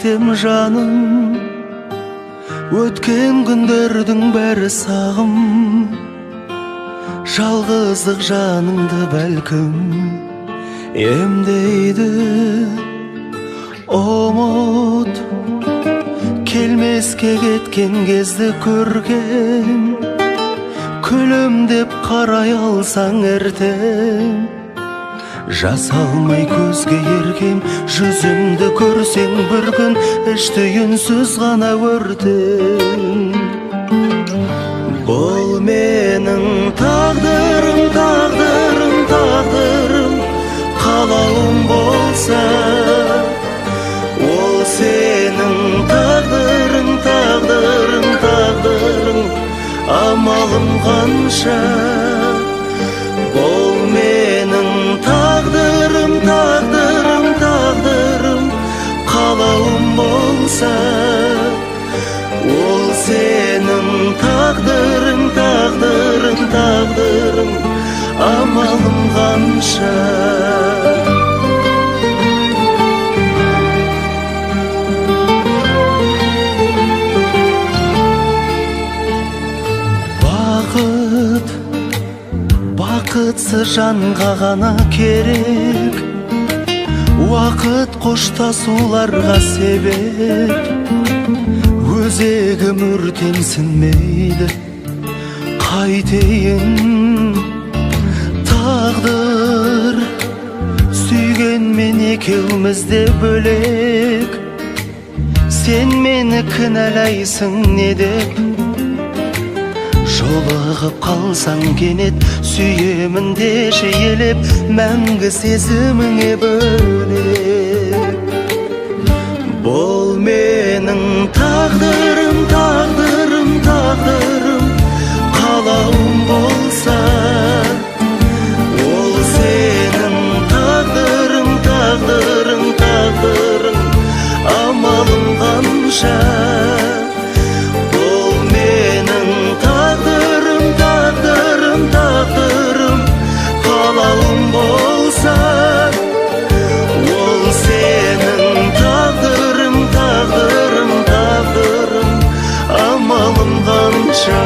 кетем жаным, өткен күндердің бәрі сағым, жалғыздық жаныңды бәлкім емдейді. Ұмыт келмеске кеткен кезді көрген, күлімдеп қарай алсаң ертең, жас алмай көзге еркем, жүзімді көрсең бір күн, ішті үнсіз ғана өртең. Бұл менің тағдырым, тағдырым, тағдырым, қалауым болса, ол сенің тағдырың, тағдырың, тағдырың, амалым қанша. Бұл менің тағдырым, тағдырым, тағдырым, қалауым болса, ол сенің тағдырың, тағдырың, тағдырың, амалым қанша. Бақытсыз жанға ғана керек, уақыт қоштасуларға себеп, өзегім өртенсінмейді, қайтейін. Тағдыр сүйгенмен екеумізде бөлек, сен мені кінәлайсың не деп, жолығып қалсаң кенет, сүйемін деші елеп, мәңгі сезіміңе бөлеп. Бұл менің тағдырым, тағдырым, тағдырым, қалауым болса, ол сенің тағдырың, тағдырың, тағдырың, амалым қанша. Қалауым болса, ол сенің тағдырың, тағдырың, тағдырың, амалым қанша.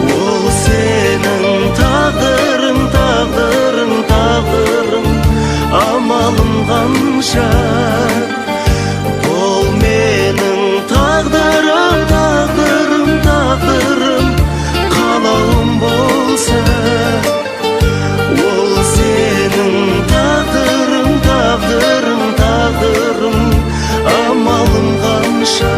Ол сенің тағдырың, тағдырың, тағдырың, амалым қанша. Ол менің тағдырым, тағдырым, тағдырым, қалауым болса, ол сенің тағдырың, тағдырың, тағдырың, амалым қанша.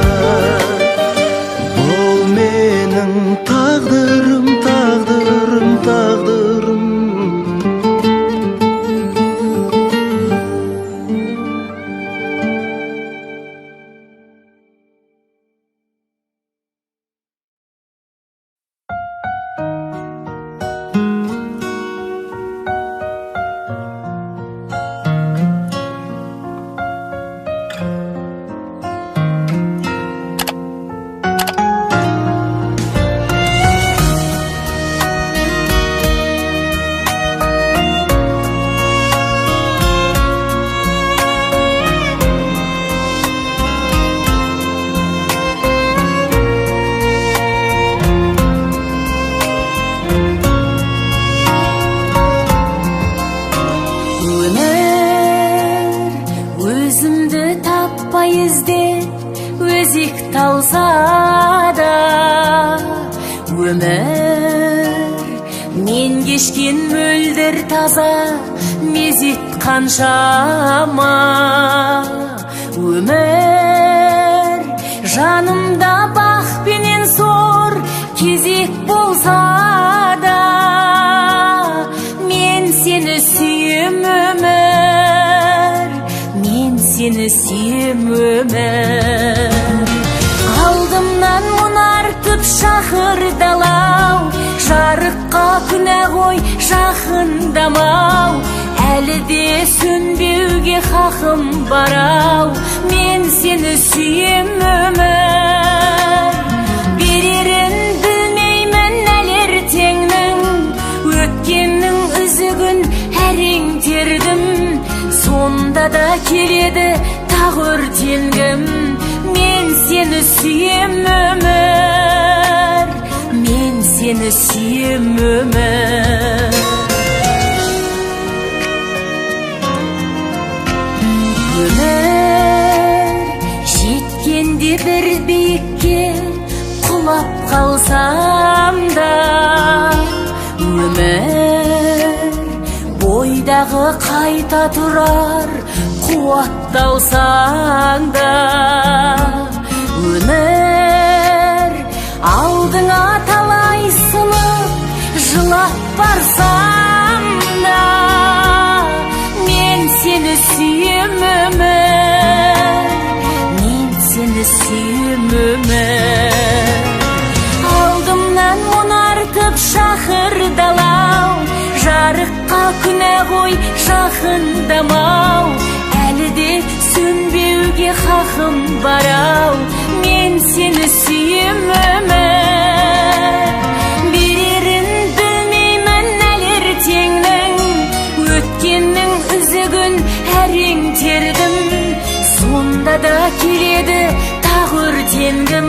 Тағдырым, тағдырым, тағдырым. талса да өмір мен кешкен мөлдір таза мезет қаншама өмір жанымда бақ пенен сор кезек болса да, мен сені сүйем өмір, мен сені сүйем өмір. Алдымнан мұнартып шақырдалау, жарыққа күнә ғой жақындамау, әлі де сөнбеуге хақым барау, мен сені сүйем өмір. Берерін білмеймін әлі ертеңнің, өткеннің үзігін әрең тердім, сонда да келеді тағы өртенгім, мен сені сүйем өмір, мен сені сүйем өмір. Өмір жеткенде бір биікке құлап қалсам да, өмір бойдағы қайта тұрар қуатталсаң да, өмір алдыңа талай сынып жылап барсам да, мен сені сүйем өмір, мен сені сүйем өмір. Алдымнан мұнартып шақырдалау, жарыққа күнә ғой жақындамау, әлі де сөнбеуге хақым барау, мен сені сүйем өмір. Берерін білмеймін әлі ертеңнің, өткеннің үзігін әрең тердім, сонда да келеді тағы өртенгім,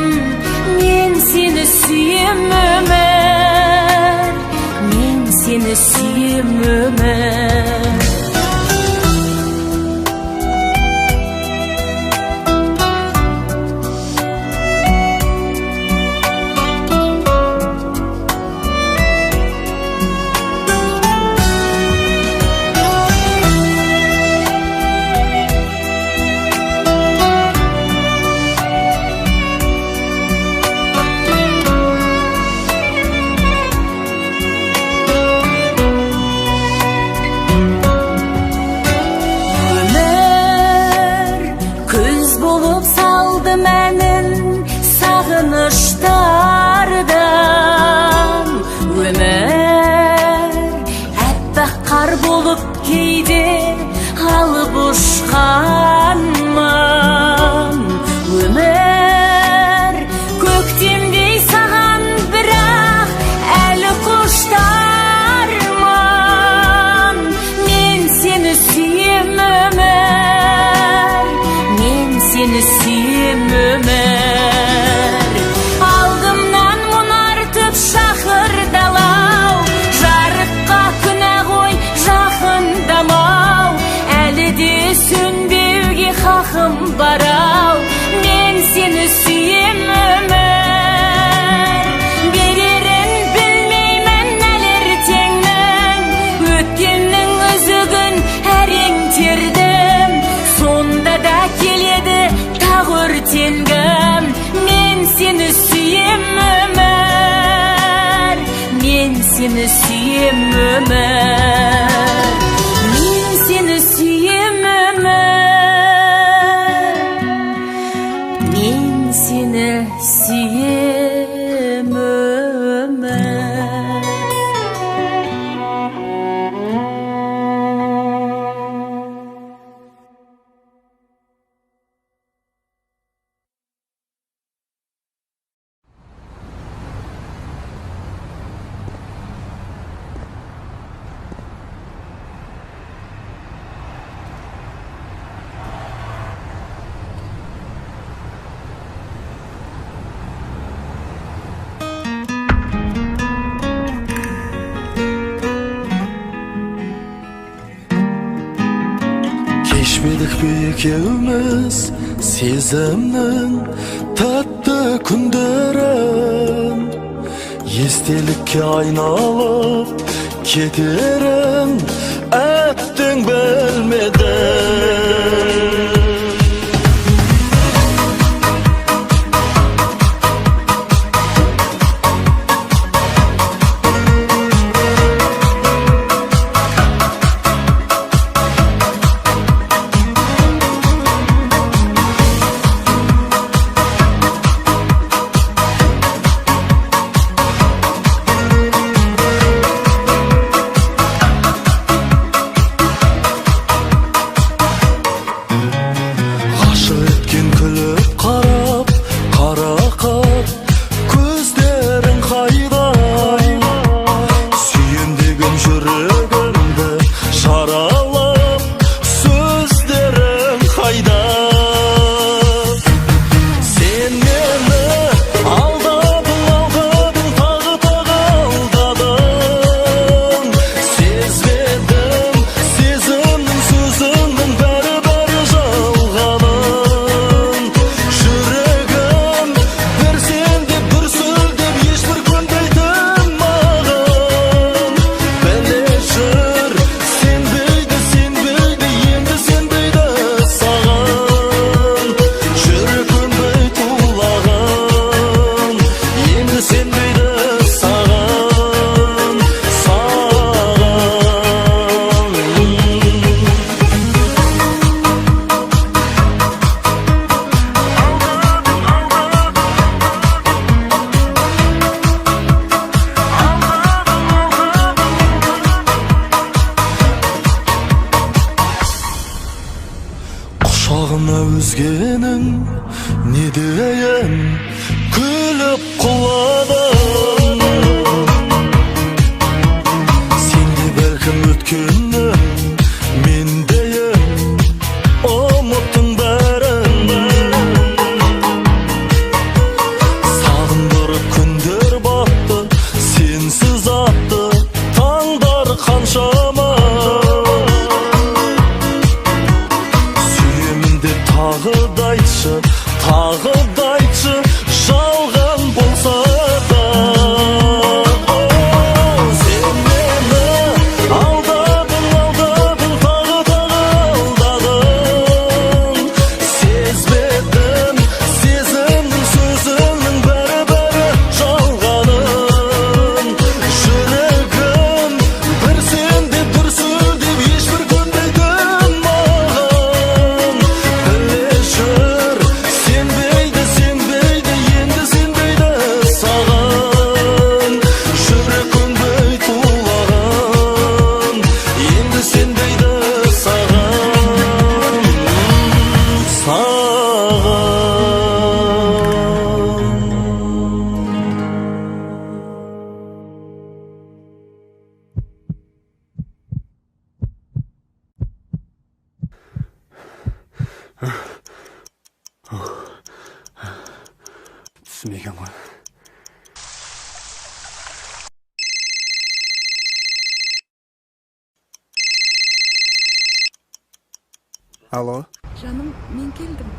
мен сені сүйем өмір, мен сені сүйем өмір. Сағыныштардан өмір әппақ қар болып кейде алып ұшқанмын, өмір көктемдей саған бірақ әлі құштармын, мен сені сүйем өмір, мен сені сүйем өмір. Шақырдалау, жарыққа күнә ғой жақындамау, әлі де сөнбеуге хақым барау, мен сені сүйем өмір. Берерін білмеймін әлі ертеңнің, өткеннің үзігін әрең тердім, сонда да келеді тағы өртенгім, мен сені сүйем өмір, мен сені сүйем өмір, мен сені сүйем өмір, мен сені сүйем өмір. Kechmedik mi ikimiz sezimning tatlı kunlarin, estelikka aylanib keterin ettin bilmedin. өзгенің не дейін күліп құладың. Сенде бәлкім өткенні мен дейін ұмыттың бәрін. Сағындырып күндер батты, сенсіз атты таңдар қаншама. Тағы да айтшы, тағы да айтшы, жалған болса да. Сен мені алдадың, алдадың, тағы алдадың. Сезбедім, сезімнің сөзіңнің бәрі жалғанын. Жүрегім бір сенде дүрсілдеп ешбір көнбедің маған. Сенбейді, сенбейді, енді сенбейді саған. Жүрек көнбей тулаған, енді сенбейді саған. түсінбеген ғой. Алло? Жаным, мен келдім.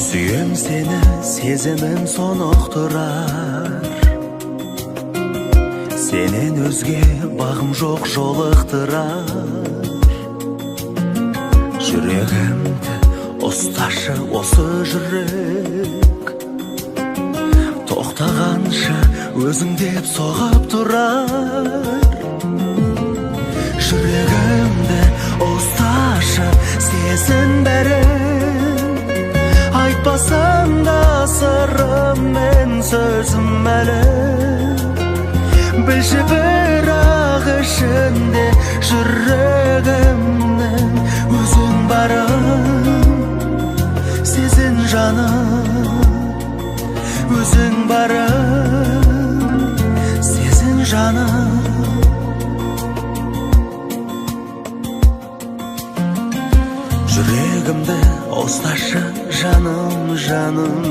Сүйем сені, сезімім соноқтырар. Сенен өзге бағым жоқ жолықтырар. Жүрегімді ұсташы осы жүрек. Тоқтағанша өзің деп соғып тұрар. Жүрегімді ұсташы сезін бәрін. Айтпасам да сырым мен сөзім әлі. Білші бірақ ішінде жүрегімнің өзің барым. Сезін жаным, өзің барым. Сезін жаным. Жүрегімді ұсташы жаным, жаным.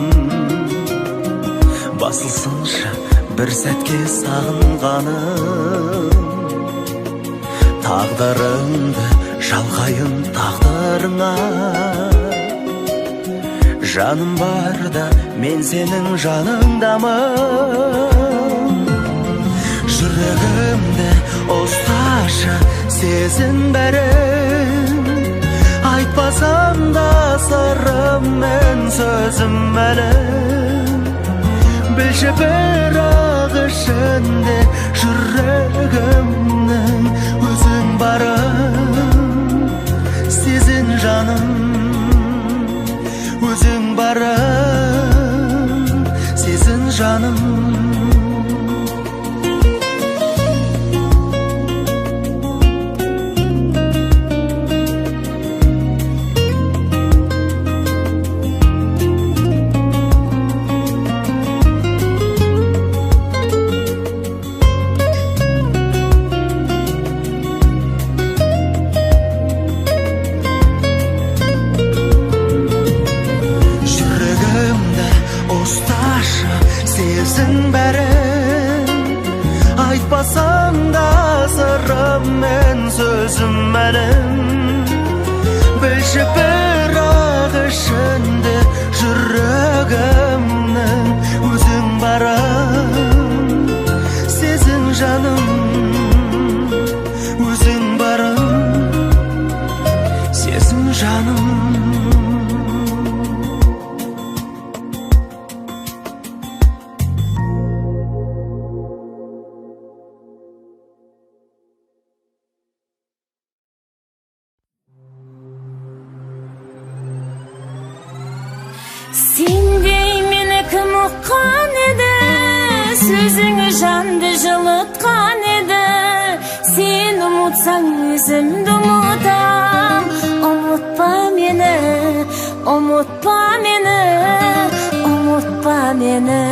Басылсыншы бір сәтке сағынғаным. Тағдырыңды жалғайын тағдырыңа. Жаным барда мен сенің жаныңдамын. Жүрегімді ұсташы сезін бәрін. Айтпасам да сырым мен сөзім әлі. Білші бірақ ішінде жүрегімнің өзің барым. Сезін жаным, өзің барым. Сезін жаным. Сезін бәрін. Айтпасам да сырым мен сөзім әлім. Білші бірақ ішінде жүрегімнің өзің барым. Сезін жаным, өзің барым. Сезін жаным. uqqan edi, so'zing jandy жылытқан edi. Sen umutsan özümdü unutam. Umutpa meni, umutpa meni, umutpa meni.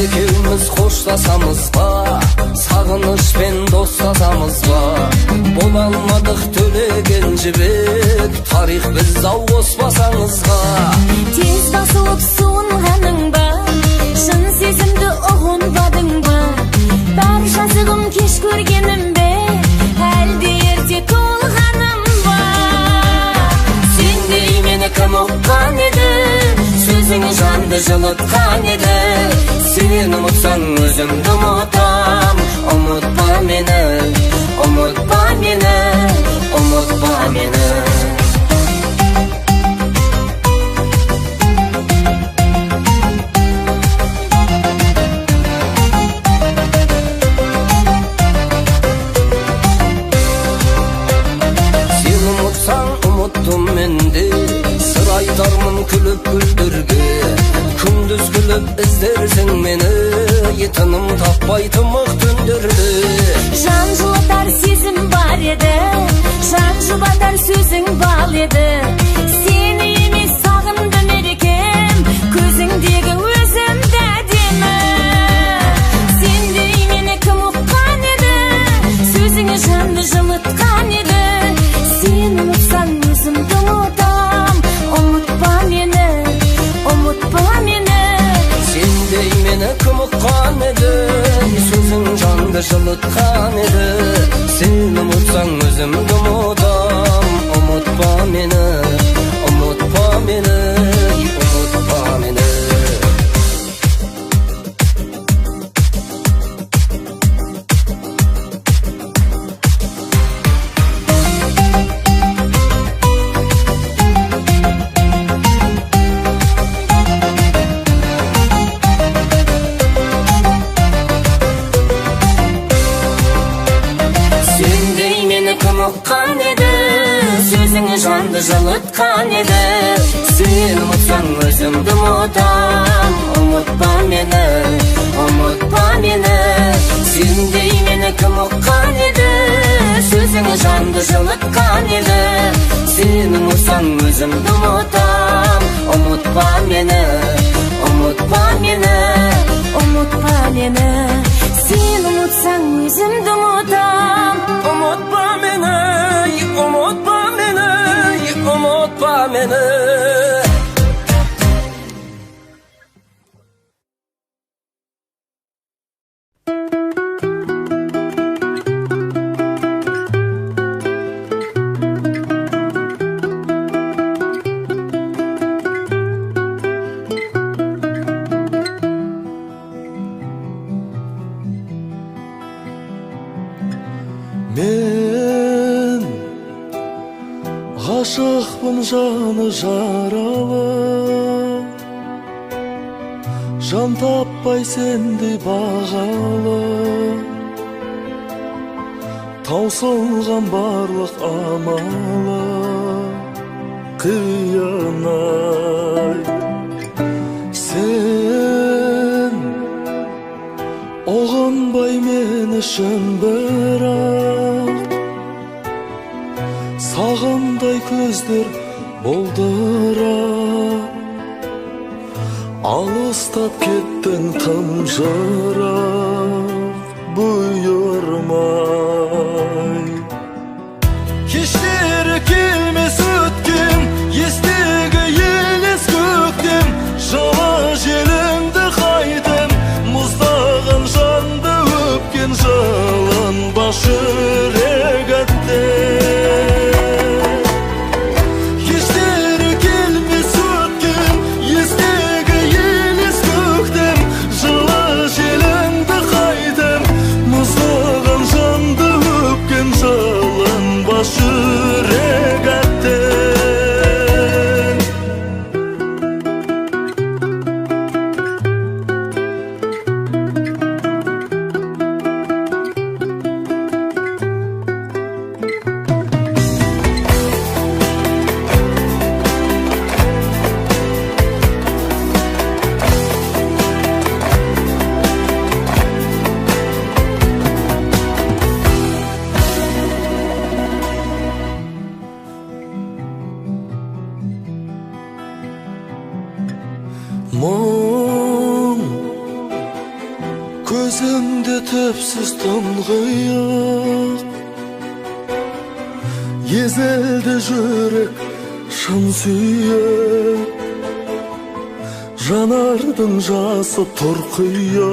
Ekimiz hoşlasamızba, sağınışpen dostlasamızba, bolalmadık төлеген жібек, тарих біз ау қоспасаңызға. Tez basılıp suğunğanın ba, şın sezimdi uğunbadın ba, bar жазығым кеш көргенім бе, әлде ерте толғаным ба. Сендей мені кім ұққан еді, сөзің жанды жылытқан еді. Сен ұмытсаң өзімді ұмытам. Ұмытпа мені, ұмытпа мені, ұмытпа мені. Сен ұмытсаң ұмыттым мен де, сыр айтармын күліп гүлдерге. Күндіз күліп іздерсің мені, етінім таппай тымық түндерді. Жан жылатар сезім бар еді, жан жұбатар сөзің бал еді. Сені емес сағындым ерекем, көзіңдегі өзімді әдемі. Сендей мені кім ұққан еді, сөзіңі жанды жылытқан еді. Сен ұмытсаң өзімді ұмытам. Ұмытпа мені, ұмытпа мені. Сендей мені кім ұққан еді, сөзің жанды жылытқан еді. Сен ұмытсаң өзімді ұмытам. Ұмытпа мені, ұмытпа мені, ұмытпа мені. Ұққан еді, сөзіңі жанды жылытқан еді. Сен ұмытсаң өзімді ұмытам. Ұмытпа мені, ұмытпа мені. Сендей мені кім ұққан еді, сөзіңі жанды жылытқан еді. Сен ұмытсаң өзімді ұмытам. Ұмытпа мені, ұмытпа мені, ұмытпа мені. Сен ұмытсаң өзімді ұмытам. Ұмытпа мені, ұмытпа мені, ұмытпа мені. Мен ғашықпын жаны жаралы, жан таппай сендей бағалы. Таусылған барлық амалы қиын-ай. Сен оғынбай мен үшін бірақ, сағындай көздер болдырап, алыстап кеттің тым жырап, бұйырмай. Кештері келмес өткен, естегі елес көктем, жылы желіңді қайтем, мұздаған жанды өпкен жалынбаш жүрек әттем. Кештері келмес өткен, естегі елес көктем, жылы желіңді tüpsüz тұңғиық езілді жүрек шын сүйіп жанардың жасы тұрқиып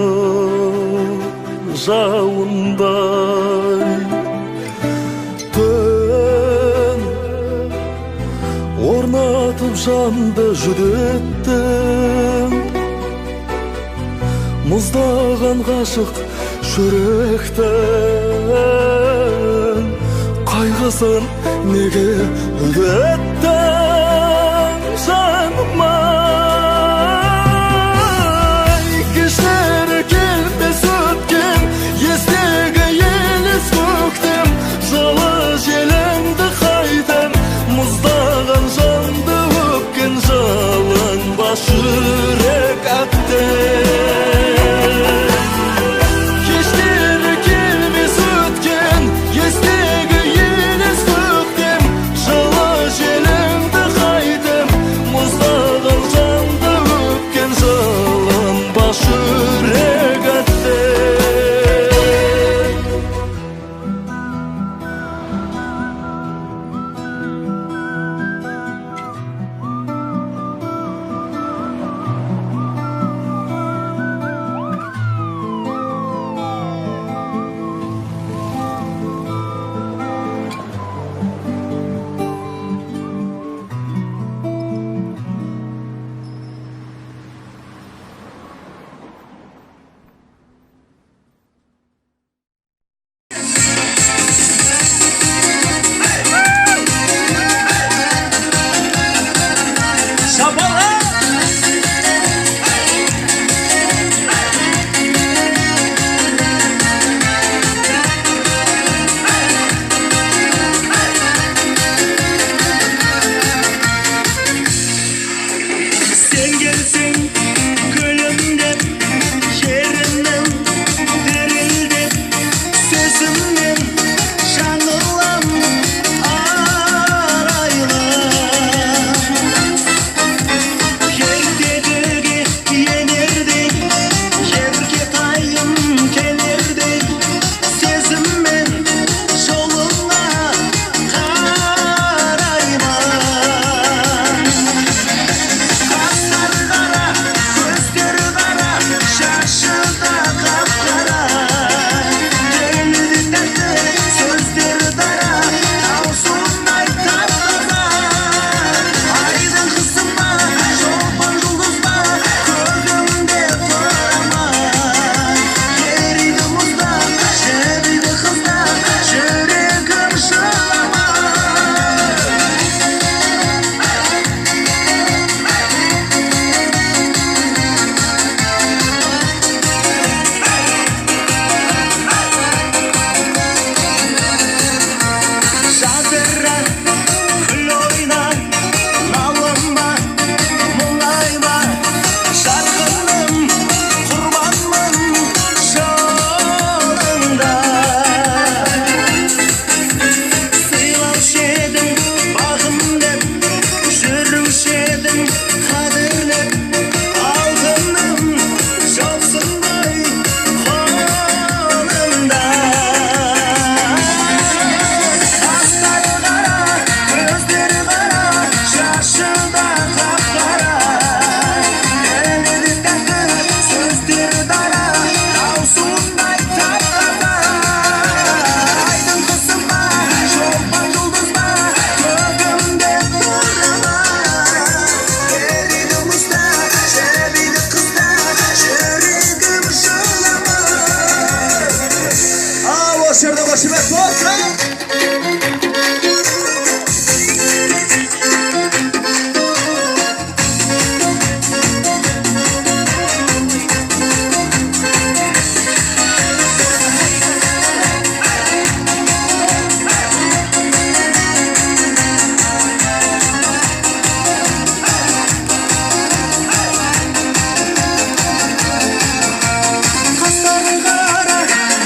жауындай түн орнатып жанды жүдеттің мұздаған ғашық жүректің қайғысын неге үдеттің жаным-ай кештері келмес өткен естегі елес көктем жылы желіңді қайтем мұздаған жанды өпкен жалынбас жүрек әттең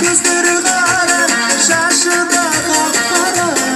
Gözleri kara, şaşı da kapkara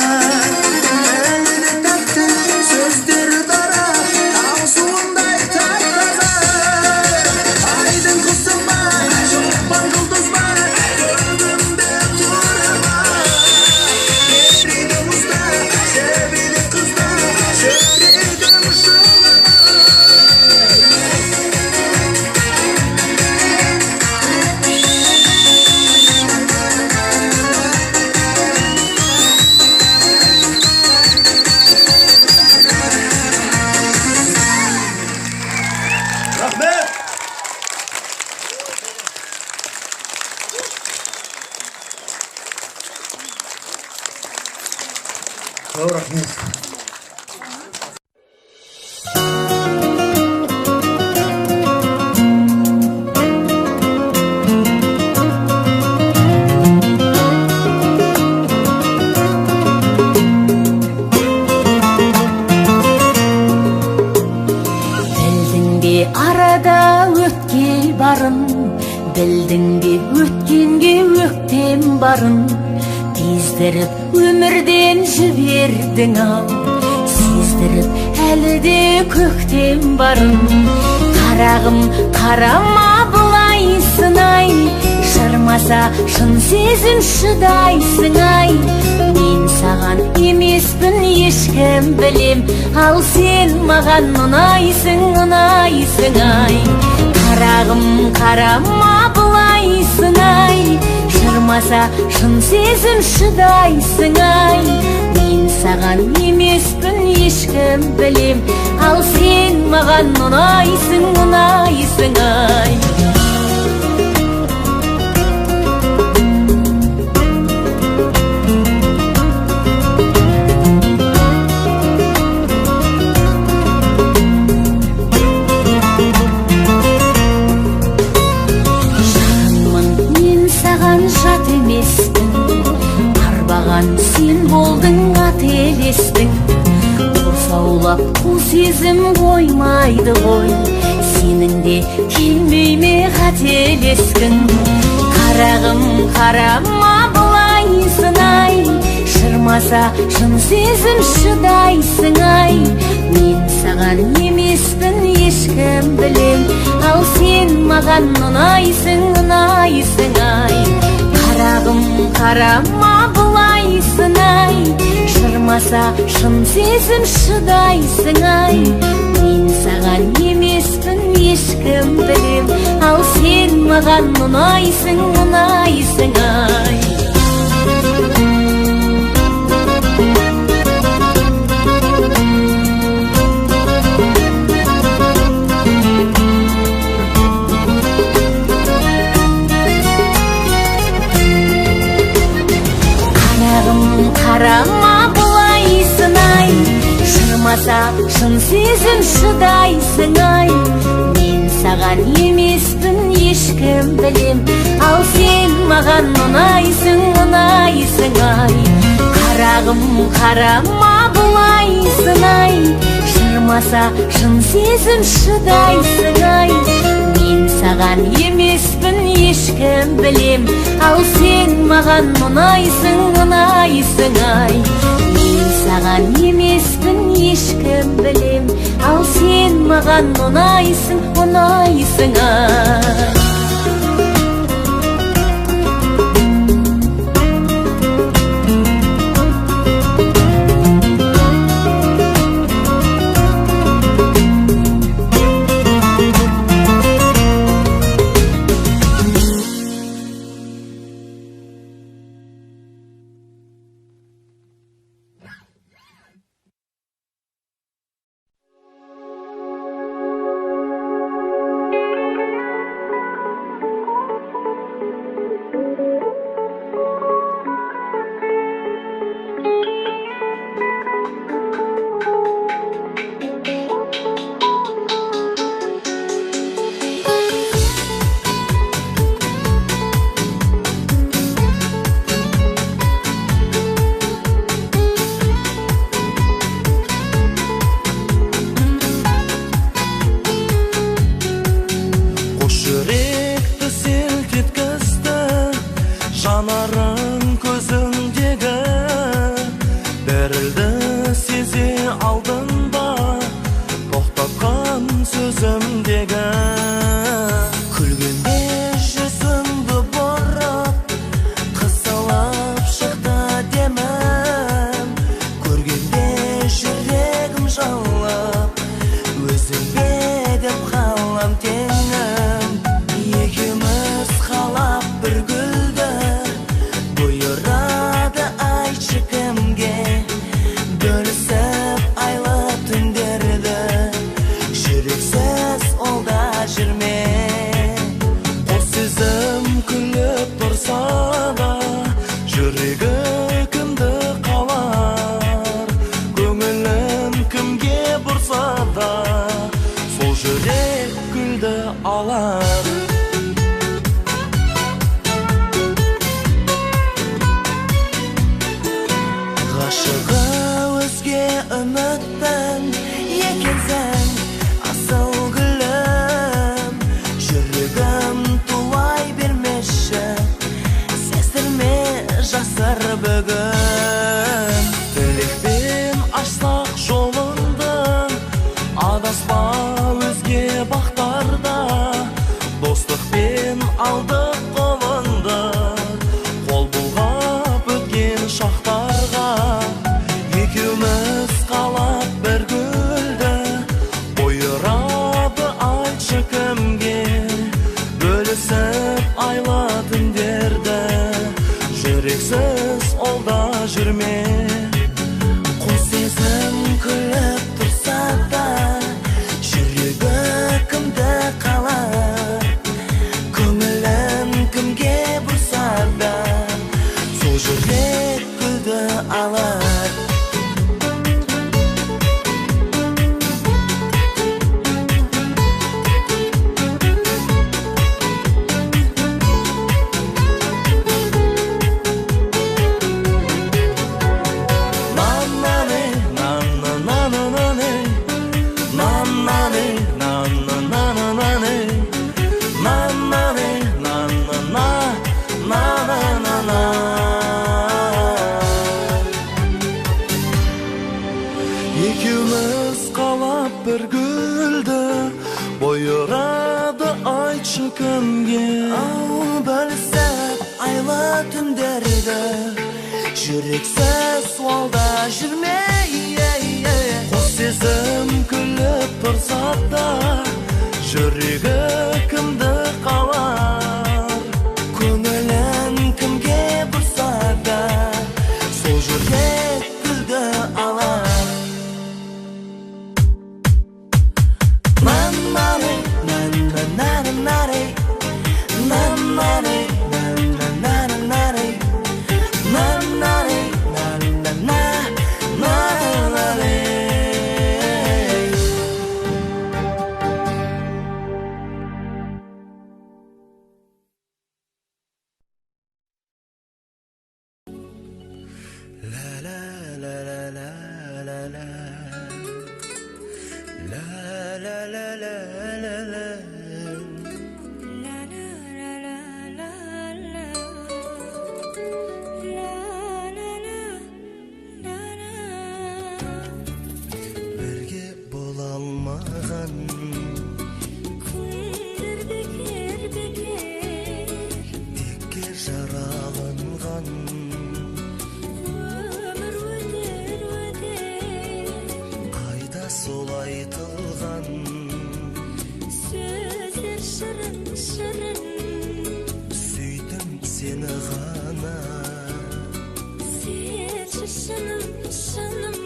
Çok rahmet. Білдің бе арада өткел барын, білдің бе өткенге өктем барын, бездіріп өмірден жібердің ау, сездіріп әлі де көктем барын. Қарағым қарама бұлай сынай, шырмаса шын сезім шыдайсың ай. Мен саған емеспін ешкім білем, ал сен маған ұнайсың, ұнайсың ай. Қарағым қарама бұлай сынай, шырмаса шын сезім шыдайсың ай. Мен саған емеспін ешкім білем, ал сен маған ұнайсың, ұнайсың ай. Жат еместің, арбаған сен болдың, ателестің. Құрсаулап қу сезім қоймайды ғой, сенің де келмей ме қателескің. Қарағым қарама бұлай сынай, шырмаса шын сезім шыдайсың ай. Мен саған емеспін ешкім білем, ал сен маған ұнайсың, ұнайсың ай. Қарағым қарама бұлай сынай, шырмаса шын сезім шыдайсың ай. Мен саған емеспін ешкім білем, ал сен маған ұнайсың, ұнайсың ай. Қарама бұлай сынай, шырмаса шын сезім шыдайсың ай. Мен саған емеспін ешкім білем, ал сен маған ұнайсың, ұнайсың ай. Қарағым қарама бұлай сынай, шырмаса шын сезім шыдайсың ай. Мен саған емеспін ешкім білем, ал сен маған ұнайсың, ұнайсың ай. Мен саған емеспін ешкім білем, ал сен маған ұнайсың, ұнайсың ай. жасар бүгін. Тілекпен ашсақ жолыңды, адаспа өзге бақтарда. Достықпен алдық қолыңды, қол бұлғап өткен шақтарға. Екеуміз қалап бір гүлді, ойырады айтшы кімге. Бөлісіп айлы түндерді, жүрексіз олда жүрме. Қос сезім күліп тұрса да, жүрегі кімді қалар. Көңілін кімге бұрса да, сол жүрек гүлді алар. Екеуміз қалап бір гүлді, ойырады айтшы кімге. Бөлісіп айлы түндерді, жүрексіз суалда жүрме. Қос сезім күліп тұрса да, жүрегі кімді қалар. Көңілін кімге бұрса да, сол жүрек гүлді алар. Бірге бола алмаған күндер бекер, текке жараланған. өмір өтер, Қайда сол айтылған сөздер шырын, сүйдім сені ғана. сенші шыным.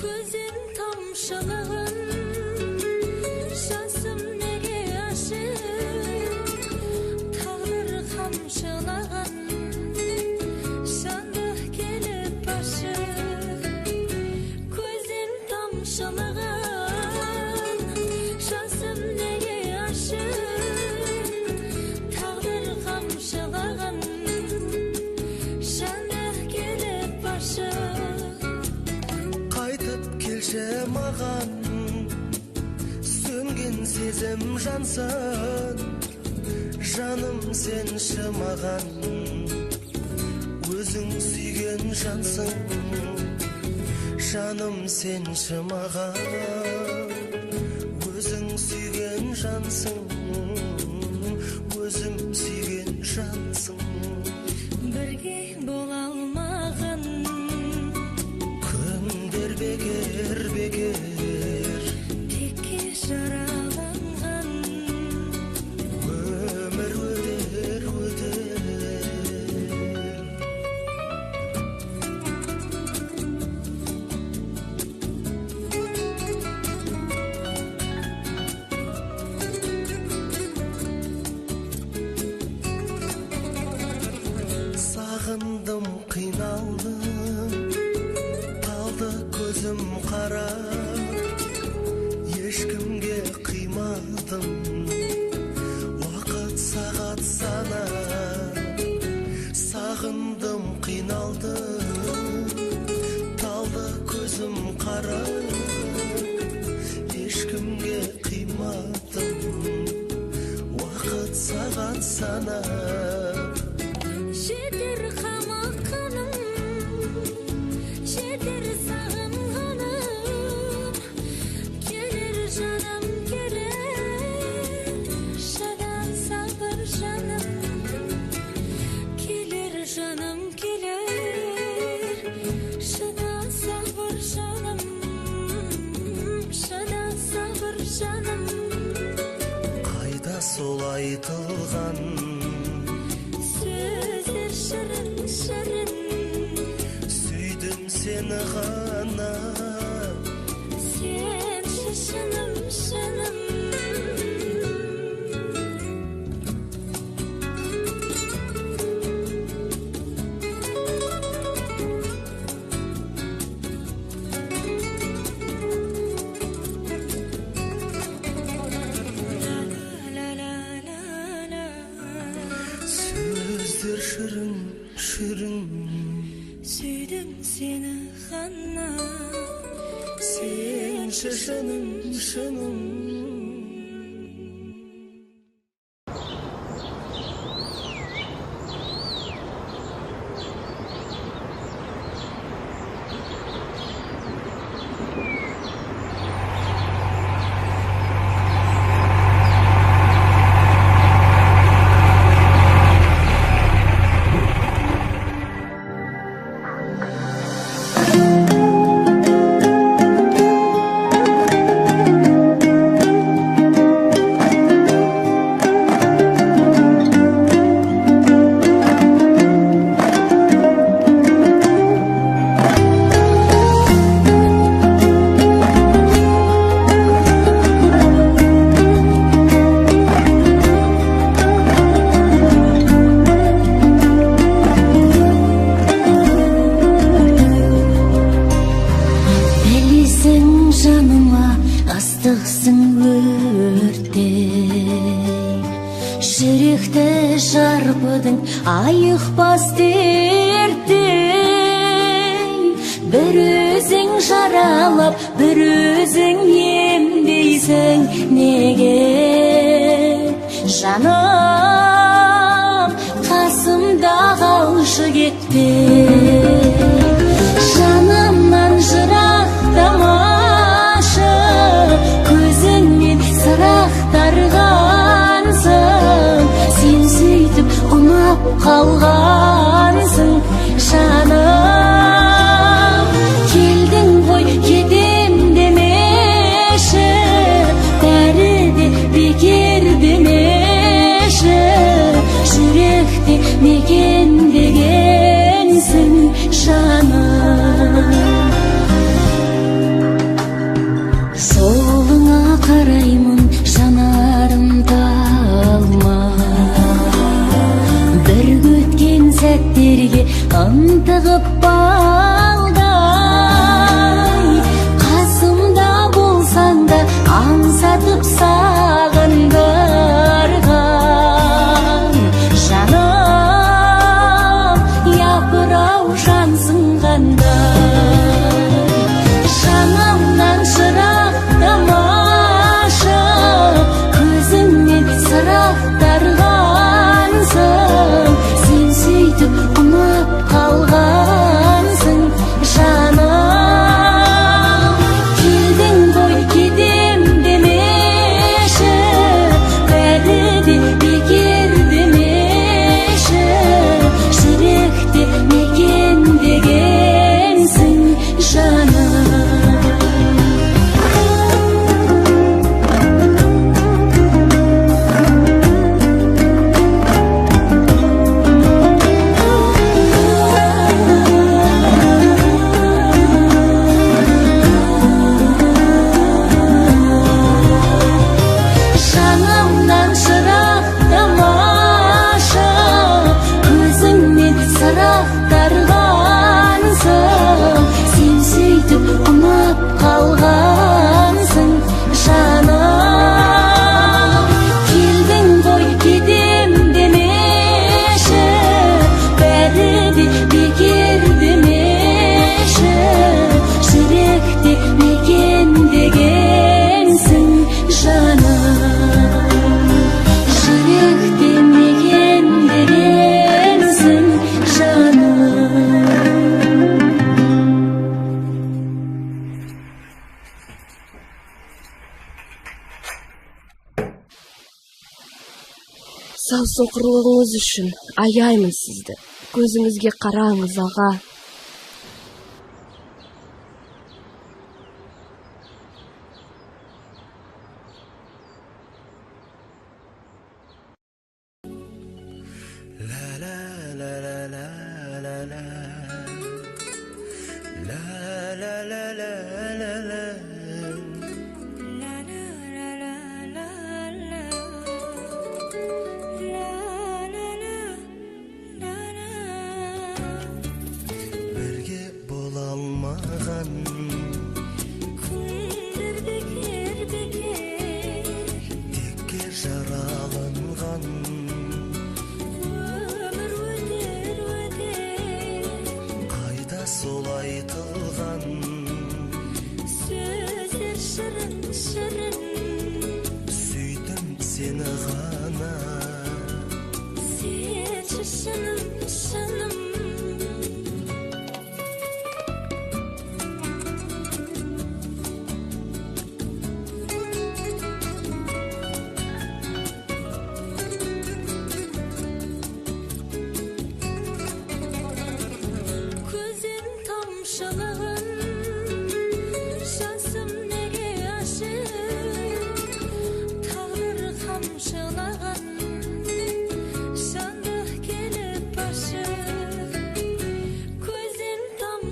Көзден тамшылаған, жасым неге ашық, тағдыр қамшылаған, жанды келіп ашық. Көзден тамшылаған, жасым неге ашық, тағдыр қамшылаған, жанды келіп ашық. Қайтып келші маған, сөнген сезім жансың. Жаным сенші маған, өзің сүйген жансың. Жаным сенші маған, өзің сүйген жансың. Өзім сүйген жансың. Бірге бола алмаған күндер бекер, текке жараланған. өмір өтер. Сағындым, қиналдым, талды көзім қара. Ешкімге қимадым, уақыт сағат санап. Сағындым, саған Сөздер шырын шырын сүйдім сені ғана Сен шыным шыным сөздер шырын шырын Сүйдім сені ғана сен шыным шыным Білесің жаныма ыстықсың өрттей Жүректі шарпыдың айықпас дерттей Бір өзің жаралап, бір өзің емдейсің неге Жаным қасымда қалшы кетпей Жанымнан жырақтамашы Көзіңмен сырақтарғансың Сен сөйтіп ұнап қалғансың Жаным келдің ғой кетем демеші Бәрі де бекер демеші Жүректе мекендегенсің жаным Солыңа қараймын жанарым талма Бір өткен сәттерге ынтығып балдай Қасымда болсаң да аңсатып сағындырған Жаным япырау жансың қандай Жанымнан жырақтамашы Көзіңмен сырақтарғансың Сен сөйтіп ұнап қалғансың Жаным келдің ғой кетем демеші Бәрі де бекер демеші Жүректе мекендегенсің жаным Жанымнан жырақтамашы Көзіңмен сырақтарғансың Сен сөйтіп ұнап қалғансың Жаным келдің ғой кетем демеші Бәрі де бекер демеші Жүректе мекендегенсің жаным Жүректе мекендегенсің жаным Сау соқырлығыңыз үшін аяймын сізді. Көзіңізге қараңыз, аға.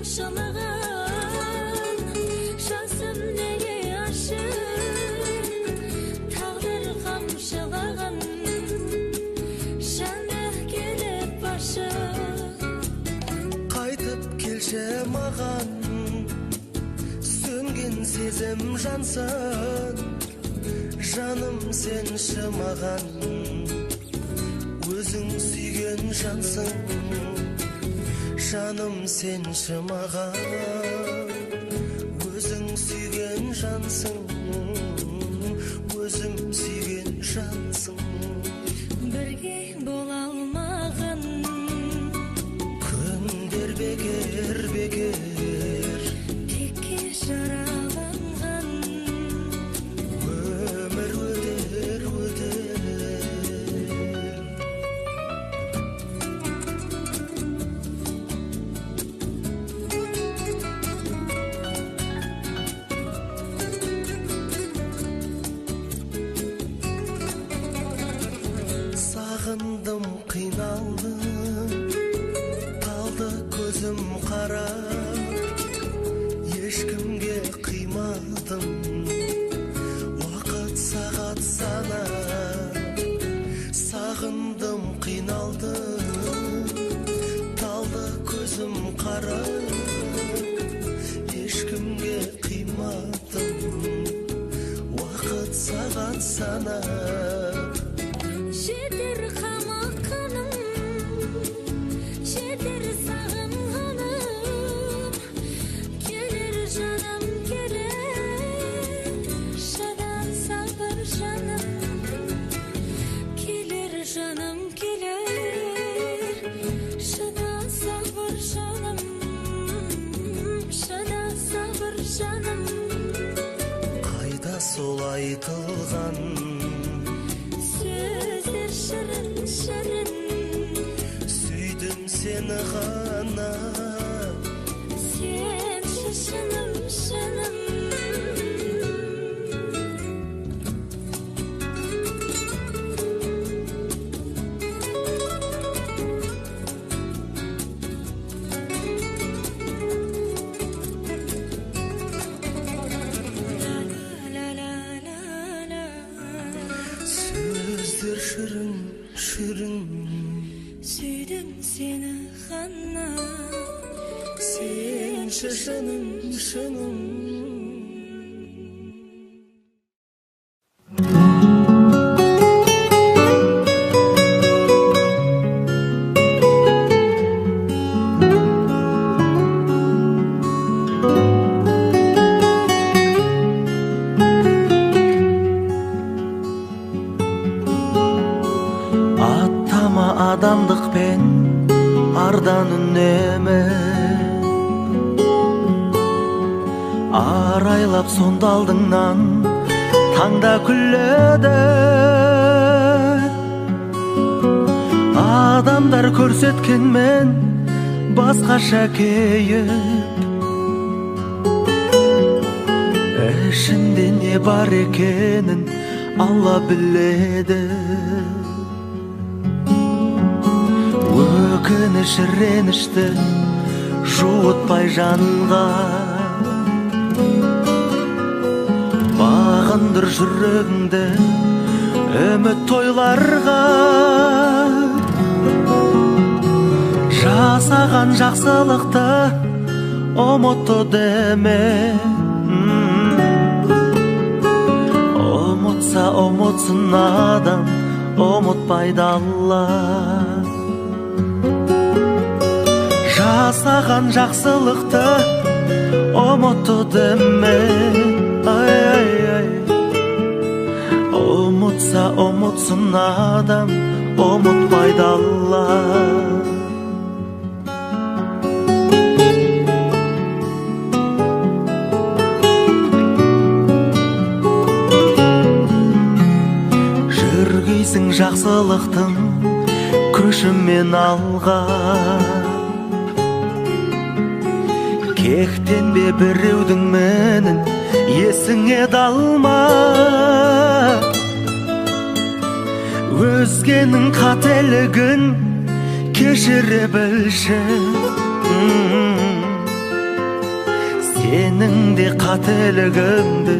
қамшылаған жасым неге ашық тағдыр қамшылаған жаны келіп ашық қайтып келші маған сөнген сезім жансын жаным сенші маған өзің сүйген жансың жаным сенші маған өзің сүйген жансың өзім сүйген жансың бірге бола алмаған күндер бекер бекер текке жараланған өмір өтер өтер сағындым қиналдым қалды көзім қара ешкімге қимадым уақыт сағат санап сағындым қиналдым талды көзім қара ешкімге қимадым уақыт сағат санап жетер қамаққаным жетер сағынғаным келер жаным келер шыдан сабыр жаным келер жаным келер шыдан сабыр жаным шыдан сабыр жаным қайда сол айтылған сөздер шырын шырын сүйдім сені ғана сен шыным шыным сөздер шырын шырын сүйдім сені ғана сенші шыным шыным аттама адамдықпен ардан үнеме арайлап сонда алдыңнан таңда күледі адамдар көрсеткенмен басқаша кейіп ішінде не бар екенін Алла біледі өкініш ренішті жуытпай жанға бағындыр жүрегіңді үміт тойларға жасаған жақсылықты ұмытты деме ұмытса ұмытсын адам ұмытпайды Алла жасаған жақсылықты ұмытты деме ұмытса ұмытсын адам ұмытпайды Алла жүргейсің жақсылықтың көшімен алға кектенбе біреудің мінін есіңе далма өзгенің қателігін кешіре білші сенің де қателігіңді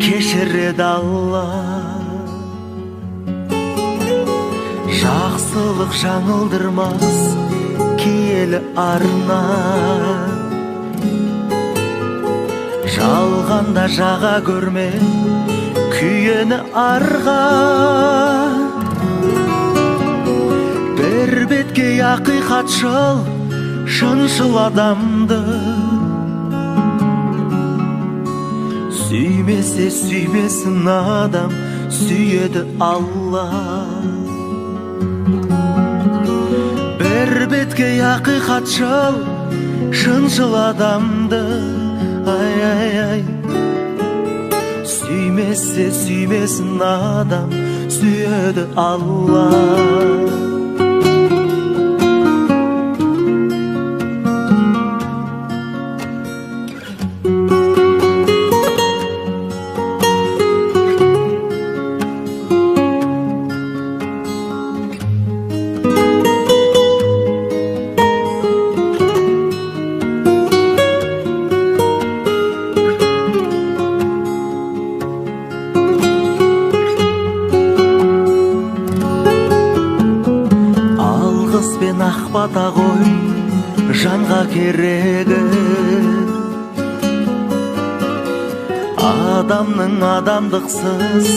кешіреді Алла. Жақсылық жаңылдырмас киелі арна, жалғанда жаға көрме күйені арға. Бір бетке ақиқатшыл шыншыл адамды сүймесе сүймесін адам, сүйеді Алла. Бір бетке ақиқатшыл шыншыл адамды ай сүймесе сүймесін адам, сүйеді Алла. Алғыспен ақбата ғой жанға керегі, адамның адамдықсыз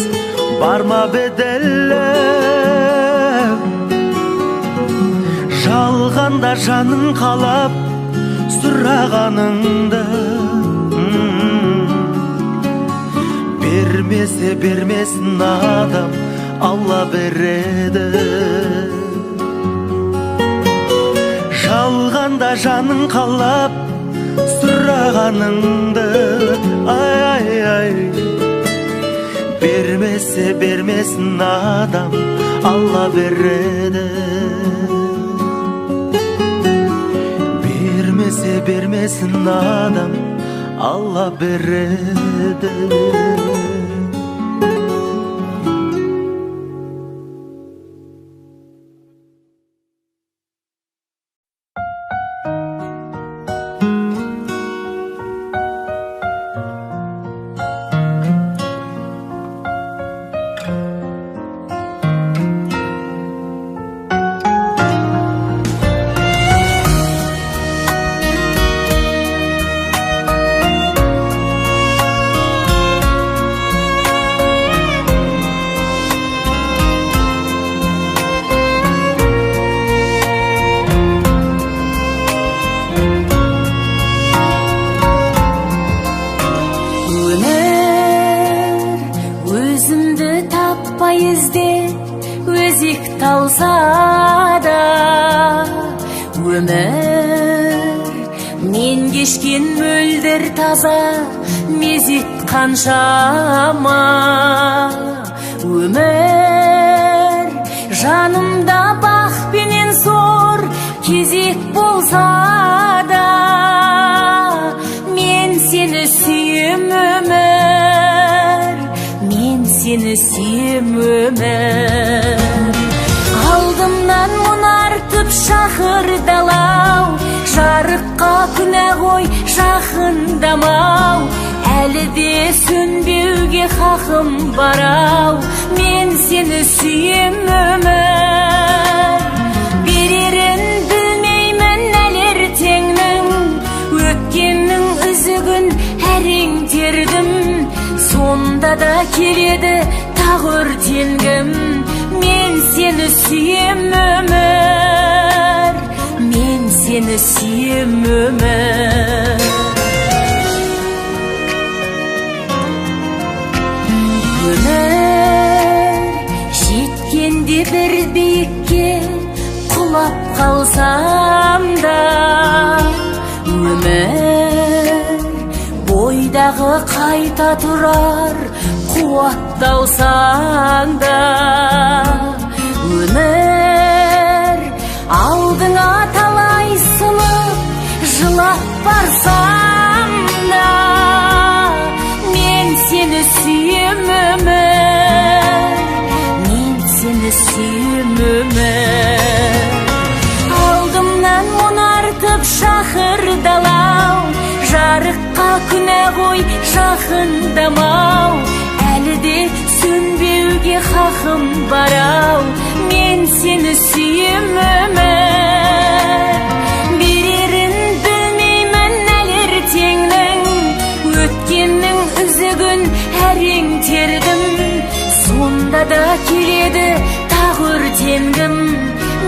барма беделі. Жалғанда жаның қалап сұрағаныңды бермесе бермесін адам, Алла береді. Жалғанда жаның қалап сұрағаныңды ай бермесе бермесін адам, Алла береді. Бермесе бермесін адам, Алла береді. Өзек талса да өмір, мен кешкен мөлдір таза мезет қаншама. Өмір жанымда бақ пенен зор кезек болса да, мен сені сүйем өмір, мен сені сүйем өмір. Алдымнан мұнартып шақырдалау, жарыққа күнә ғой жақындамау. Әлі де сөнбеуге хақым барау, мен сені сүйем өмір. Берерін білмеймін әлі ертеңнің, өткеннің үзігін әрең тердім. Сонда да келеді тағы өртенгім, мен сені сүйем өмір, мен сені сүйем өмір. Өмір жеткенде бір биікке құлап қалсам да, өмір бойдағы қайта тұрар қуатталсаң да, өмір алдыңа талай сынып жылап барсам да, мен сені сүйем өмір, мен сені сүйем өмір. Алдымнан мұнартып шақырдалау, жарыққа қой жақындамау, әлі де сөнбеуге хақым барау. Мен сені сүйем өмір, берерін білмеймін әлі ертеңнің. Өткеннің үзігін әрең тердім, сонда да келеді тағы өртенгім.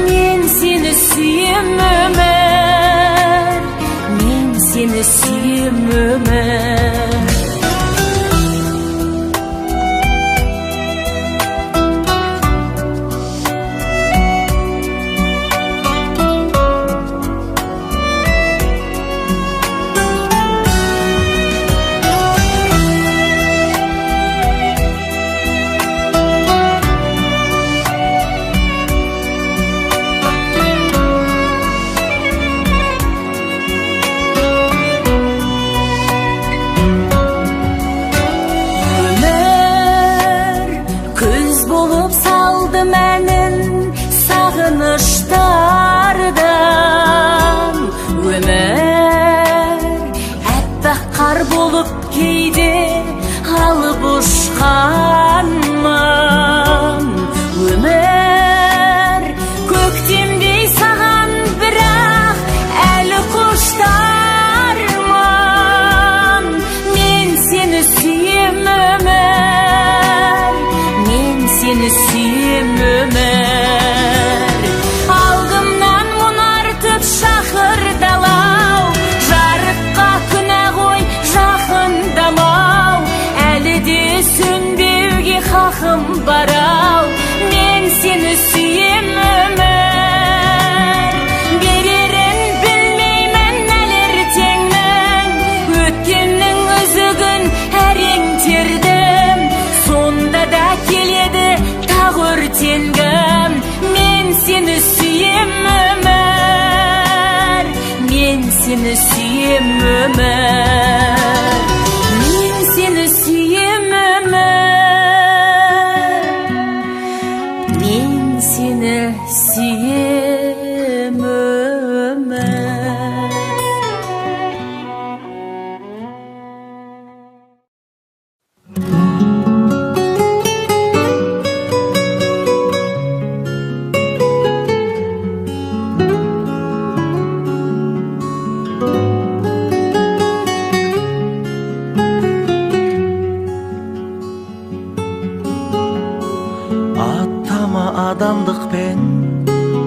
Мен сені сүйем өмір, мен сені сүйем өмір. Сағыныштардан өмір әппақ қар болып кейде алып ұшқанмын. Өмір көктемдей саған бірақ әлі құштармын. Мен сені сүйем өмір, мен сені сүйем өмір. Шақырдалау, жарыққа күнә ғой жақындамау, әлі де сөнбеуге хақым барау. Мен сені сүйем өмір, берерін білмеймін әлі ертеңнің. Өткеннің үзігін әрең тердім, сонда да келеді тағы өртенгім. Мен сені сүйем өмір, мен сені сүйем өмір, мен сені сүйем өмір, мен сені сүйем өмір. Адамдықпен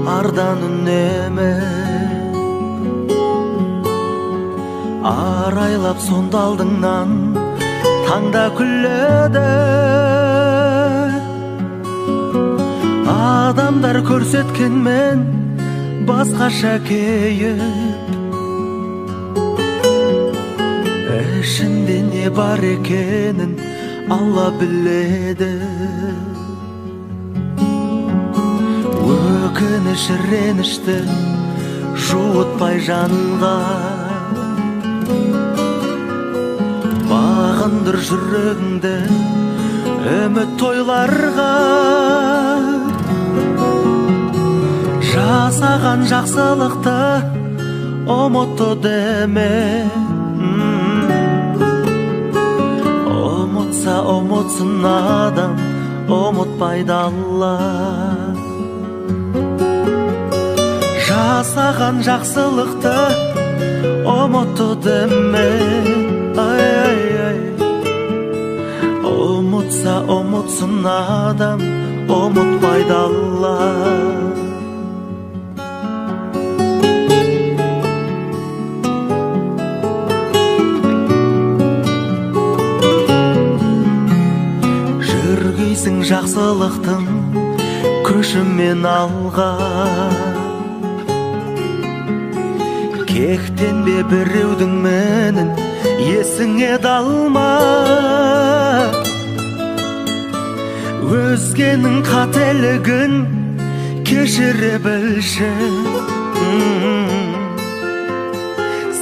ардан үнемі арайлап сонда алдыңнан таңда күледі. Адамдар көрсеткенмен басқаша кейіп, ішінде не бар екенін Алла біледі. Өкініш ренішті жуытпай жанға, бағындыр жүрегіңді үміт тойларға. Жасаған жақсылықты ұмытты деме, ұмытса ұмытсын адам, ұмытпайды Алла. Жасаған жақсылықты ұмытты деме, ұмытса ұмытсын адам, ұмытпайды Алла. Жүргейсің жақсылықтың көшімен алға, кектенбе біреудің мінін есіңе далма. Өзгенің қателігін кешіре білші,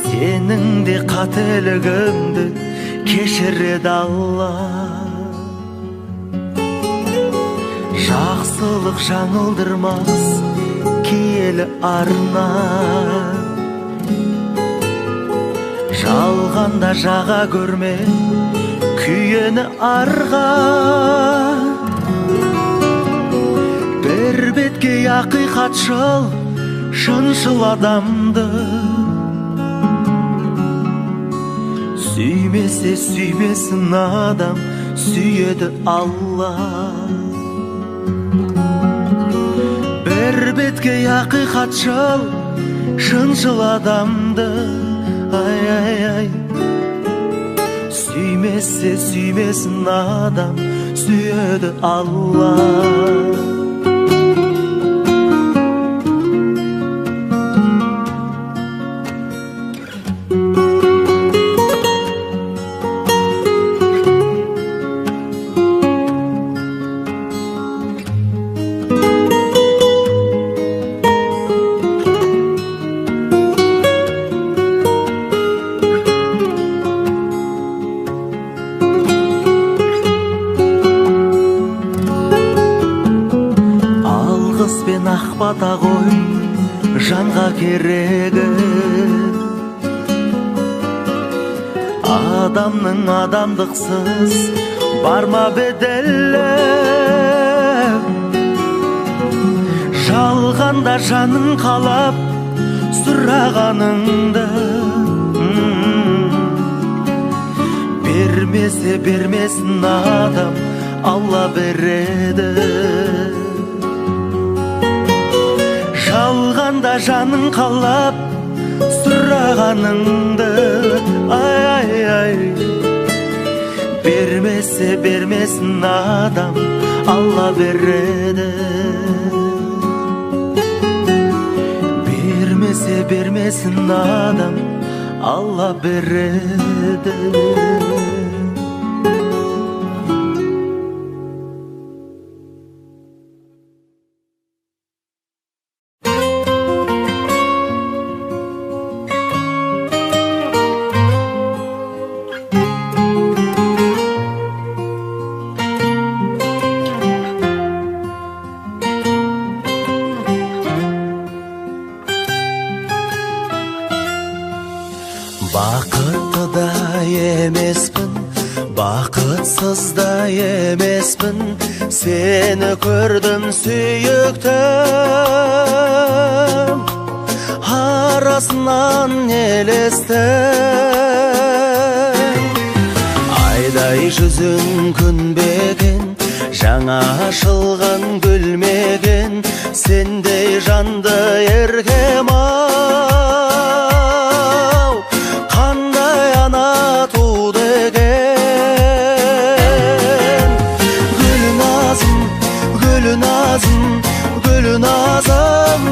сенің де қателігіңді кешіреді Алла. Жақсылық жаңылдырмас киелі арна, жалған жалғанда жаға көрме күйені арға. Бір бетке ақиқатшыл шыншыл адамды сүймесе сүймесін адам, сүйеді Алла. Бір бетке ақиқатшыл шыншыл адамды ай сүймесе сүймесін адам, сүйеді Алла. Алғыспен ақбата ғой жанға керегі, адамның адамдықсыз барма беделі. Жалғанда жаның қалап сұрағаныңды бермесе бермесін адам, Алла береді. Жалғанда жаның қалап сұрағаныңды ай бермесе бермесін адам, Алла береді. Бермесе бермесін адам, Алла береді. Бақытты да емеспін, бақытсыз да емеспін, сені көрдім сүйіктім, арасынан елестім. Айдай жүзің күнбеген, жаңа ашылған гүлмеген, сендей жанды еркем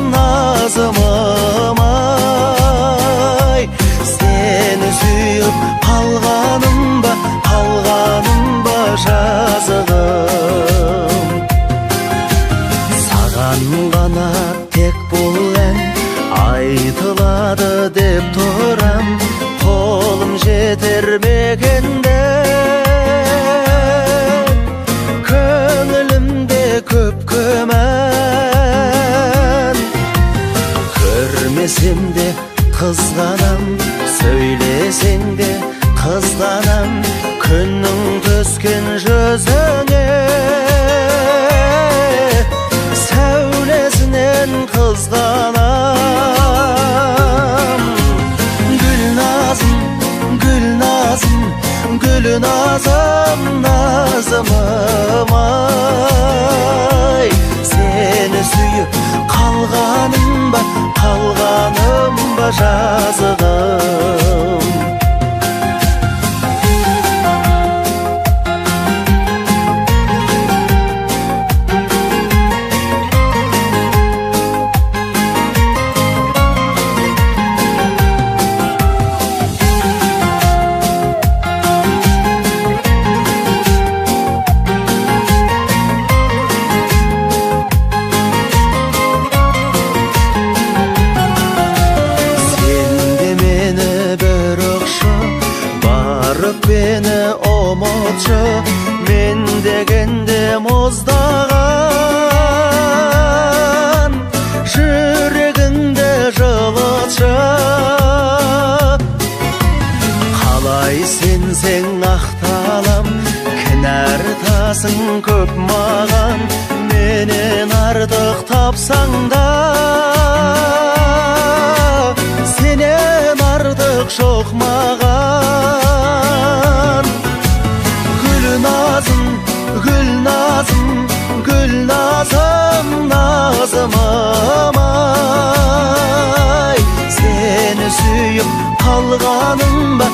назымым ай, сені сүйіп қалғаным ба жазығым. Саған ғана тек бұл ән айтылады деп тұрам, қолым жетермегенде көңілімде көп күмән. Көрмесем де қызғанам, сөйлесең де қызғанам, күннің түскен жүзіңе сәулесінен қызғанам. Гүлназым, назымым ай, сені сүйіп қалғаным ба жазығым. Beni umutçu, men degende muzdağan, yüreğimde жылытшы. Қала сенсең ақталам, кінәртасың көп маған, менен артық тапсаң да, сенен артық жоқ маған. Гүлназым, Гүлназым, Гүлназым, назымым ай, сені сүйіп қалғаным ба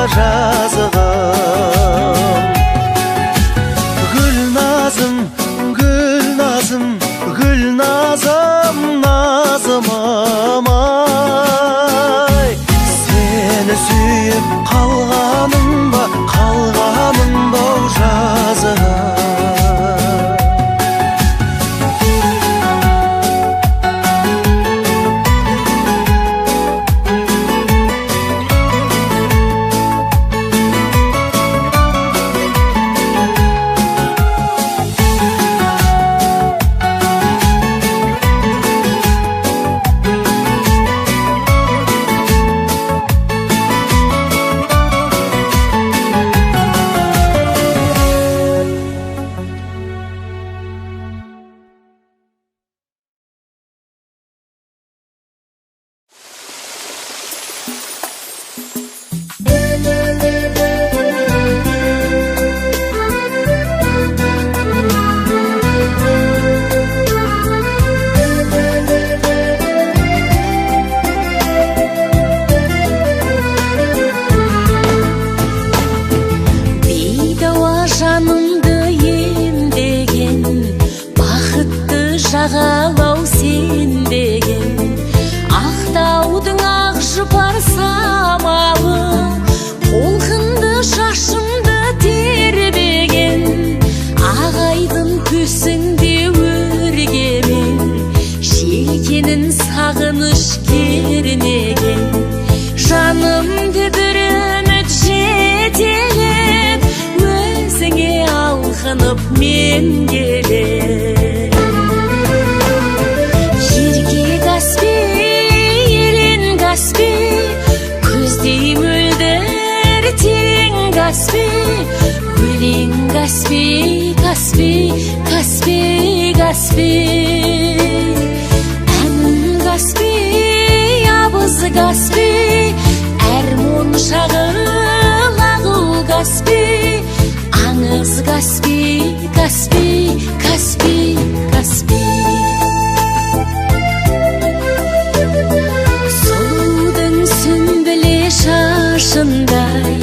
жазығым. Гүлназым, Гүлназым, Гүлназым, назымым ай, сені сүйіп қалғаным ба жазығым. Жағалау сен деген, Ақтаудың ақ жұпар самалы, толқынды шашымды тербеген, ағайдың төсіңде өргемен, желкенін сағыныш кернеген, жанымды бір үміт жетелеп, өзіңе алқынып мен келем. Көздей мөлдір терең Каспий, өлең Каспий, Каспий, Каспий, Каспий. Әнім Каспий, абыз Каспий, әр моншағы лағыл Каспий, аңыз Каспий, Каспий, Каспий, Каспий. Шашындай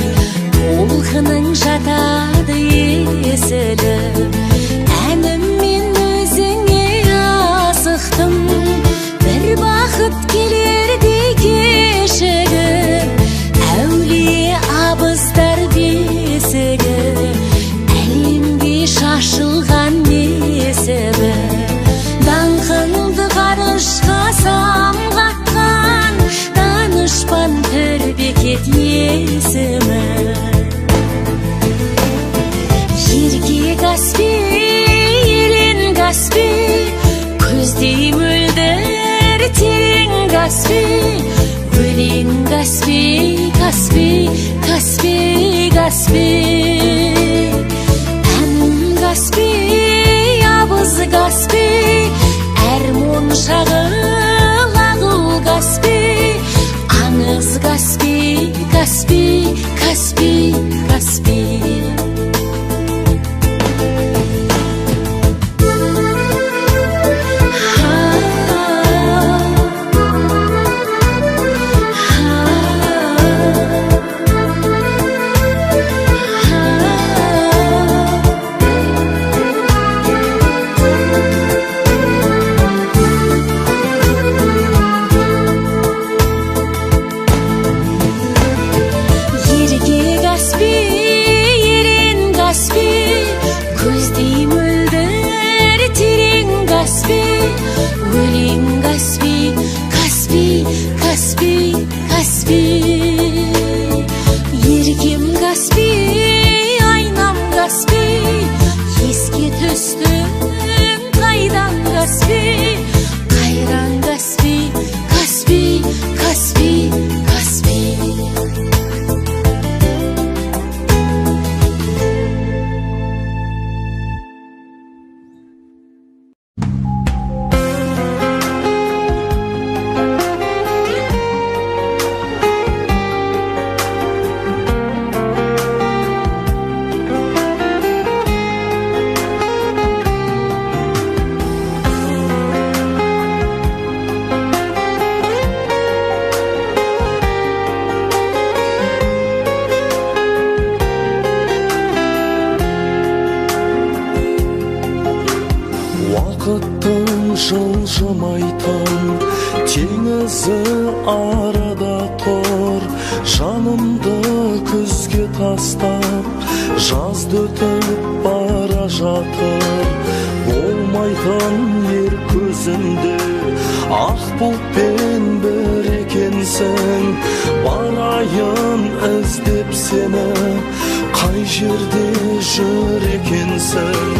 толқының жатады есіліп, әніммен өзіңе асықтым, бір бақыт келердей кешігіп, әулие абыздар бесігі, әлемге шашылған несібі, даңқыңды ғарышқа самғатқан, данышпан бекет есімі. Ерке Каспий, елен Каспий, көздей мөлдір терең Каспий, өлең Каспий, Каспий, Каспий, Каспий. Әнім Каспий, абыз Каспий, әр моншағы лағыл Каспий, аңыз Каспий, Каспий, Каспий, Каспий. Каспий, Каспий, Каспий. arada tur, жанымды күзге тастап, жазды өтіп бара жатыр. Болмайтын ер көзінде ақ бұлтпен бір екенсің. Барайын іздеп сені, қай жерде жүр екенсің.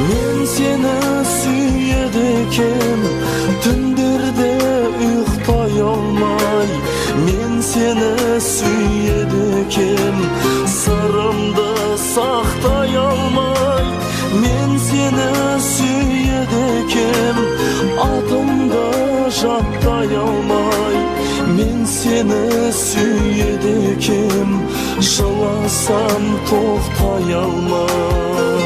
Мен сені сүйеді екем, түндерде ұйықтай алмай. Мен сені сүйеді екем, сырымды сақтай алмай. Мен сені сүйеді екем, атымды жаттай алмай. Мен сені сүйеді екем, жыласам тоқтай алмай.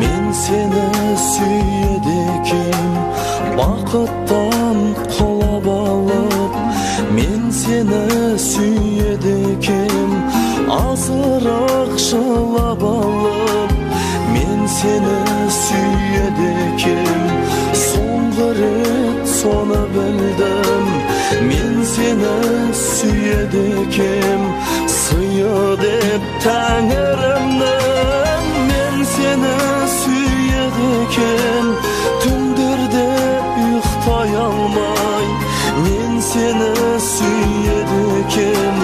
Мен сені сүйеді екем, бақыттан құлап алып. Мен сені сүйеді екем, азырақ жылап алып. Мен сені сүйеді екем, соңғы рет соны білдім. Мен сені сүйеді екем, сыйы деп тәңірімнің. Мен сені сүйеді екем, түндерде ұйықтай алмай. Мен сені сүйеді екем,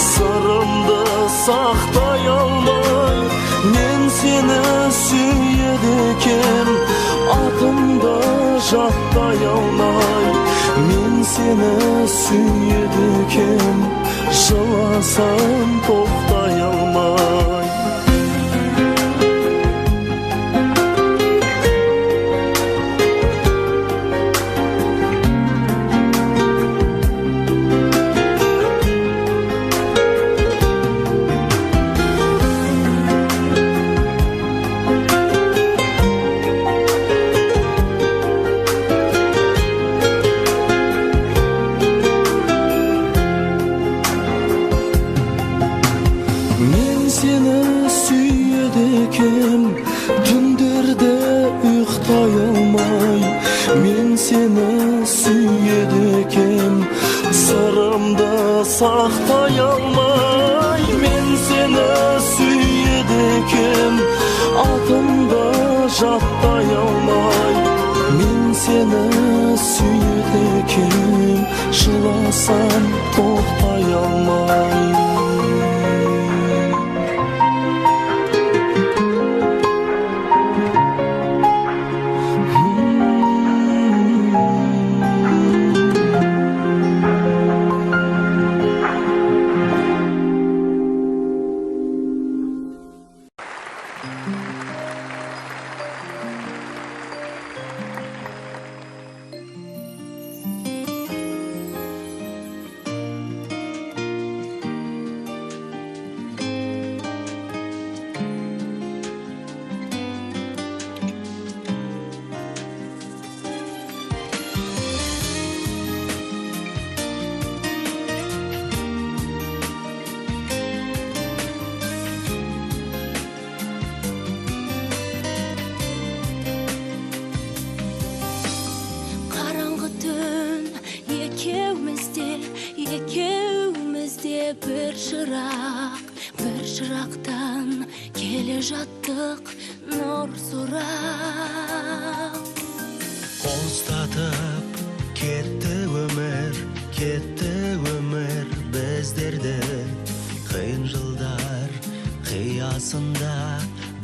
сырымды сақтай алмай. Мен сені сүйеді екем, атымды жаттай алмай. Мен сені сүйеді екем, жыласам тоқтай алмай. Сақтай алмай. Мен сені сүйеді екем, атымды жаттай алмай. Мен сені сүйеді екем, жыласам тоқтай алмай. Bir şıraqtan келе жаттық нұр сұрап. Қостатып кетті өмір біздерді. Қиын жылдар қиясында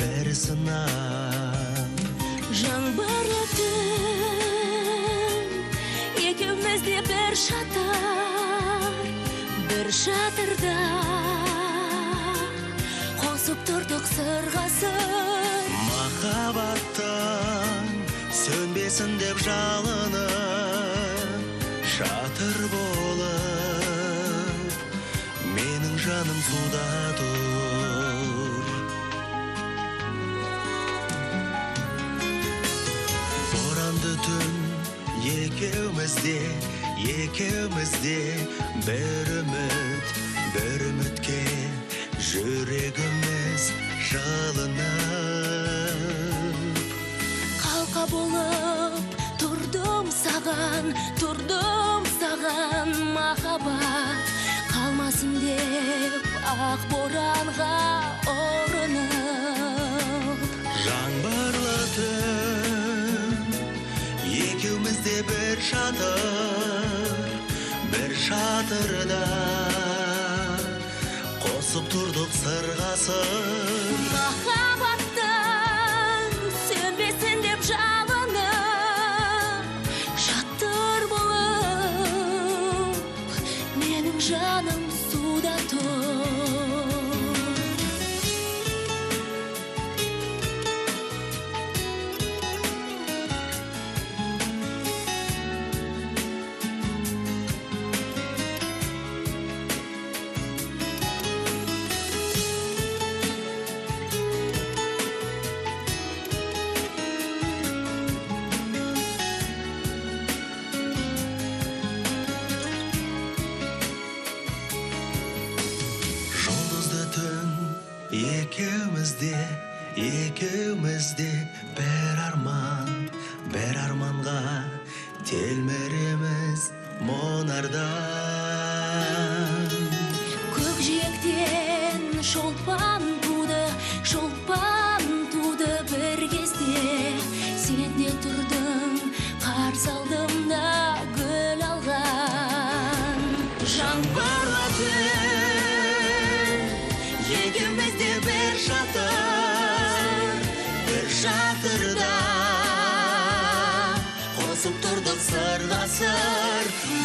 бір сынап. Жаңбырлы түн, екеуміз де бір шатырда қосып тұрдық сырғасын. Махаббаттың сөнбесін деп жалынып, шатыр болып менің жаным суда тұр. Боранды түн екеумізде бір үмітке жүрегіміз жалынып. Қалқа болып тұрдым саған, тұрдым саған махаббат қалмасын деп ақ боранға ұрынып. Жаңбырлы түн, екеуміз де бір шатырда қосып тұрдық сырғасын. Махаббаттың сөнбесін деп жалынып, жатыр болып, менің жаным суда тұр. Жұлдызды түн, екеуміз де бір арманға телміреміз мұнардан. Көкжиектен шолпан туды бір кезде. Сен де тұрдың, қарсы алдымда гүл алған. Жаңбырлы түн, екеуміз де бір шатырда қосып тұрдық сыр.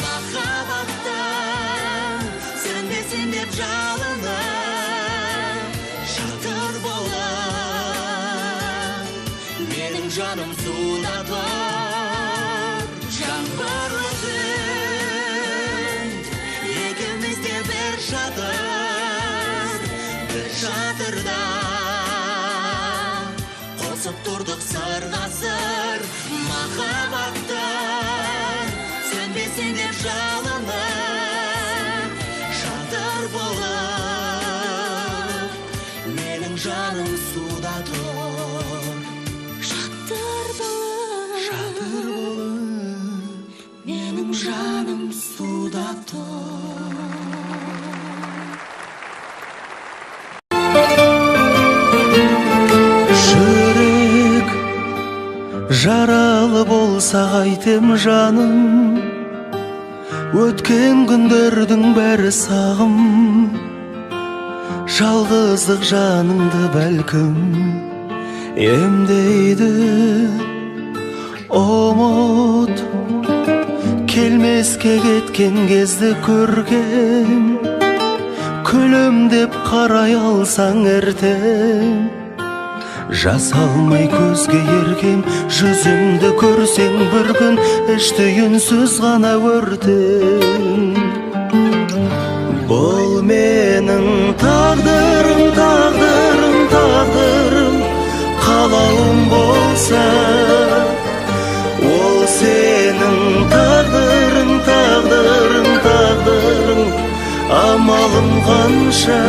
Махаббаттың сөнбесін деп жалынып, жатыр болып, менің жаным суда тұр. Жаңбырлы түн, екеуміз де бір шатырда қосып тұрдық сыр. Махаббаттың сөнбесін деп жалынып, жатыр болып, менің жаным суда тұр. Жатыр болып, менің жаным суда тұр. Жүрек жаралы болса қайтем жаным, өткен күндердің бәрі сағым. Жалғыздық жаныңды бәлкім емдейді. Ұмыт келмеске кеткен кезді көрген, күлімдеп қарай алсаң ертең. Жас алмай көзге еркем, жүзімді көрсең бір күн, ішті үнсіз ғана өртең. Бұл менің тағдырым, қалауым болса, ол сенің тағдырың, амалым қанша.